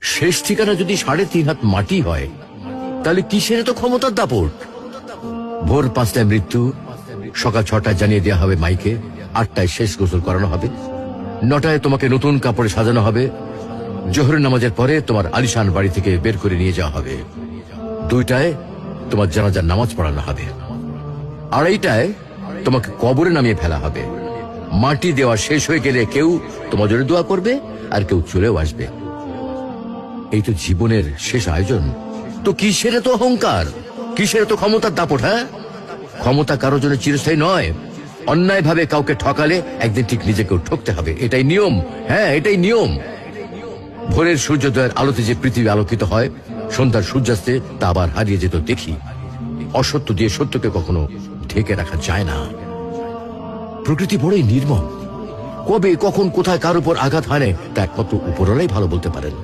শেষ ঠিকানা যদি 3.5 হাত মাটি হয়, তাহলে কিসের এত ক্ষমতার দাপট? ভোর 5টায় মৃত্যু, সকাল 6টায় জানিয়ে দেওয়া হবে মাইকে, 8টায় শেষ গোসল করানো হবে, 9টায় তোমাকে নতুন কাপড়ে সাজানো হবে, জোহরের নামাজের পরে তোমার আলিশান বাড়ি থেকে বের করে নিয়ে যাওয়া হবে, 2টায় তোমার জানাজার নামাজ পড়ানো হবে, 2:30টায় তোমাকে কবরে নামিয়ে ফেলা হবে। মাটি দেওয়া শেষ হয়ে গেলে কেউ তোমার জন্য দোয়া করবে, আর কেউ চলেও আসবে। এই তো জীবনের শেষ আয়োজন। তো কিসের তো অহংকার, কিসের তো ক্ষমতার দাপট? হ্যাঁ, ক্ষমতা কারো জন্য চিরস্থায়ী নয়। অন্যায় ভাবে কাউকে ঠকালে একদিন ঠিক নিজেকেও ঠকতে হবে, এটাই নিয়ম। হ্যাঁ, এটাই নিয়ম। ভোরের সূর্যোদয়ের আলোতে যে পৃথিবী আলোকিত হয়, সন্ধ্যার সূর্যাস্তে তা আবার হারিয়ে যেত দেখি। অসত্য দিয়ে সত্যকে কখনো ঢেকে রাখা যায় না। প্রকৃতি বড়ই নির্মম, কবে কখন কোথায় কার উপর আঘাত হানে তা একমাত্র উপরওয়ালাই ভালো বলতে পারেন।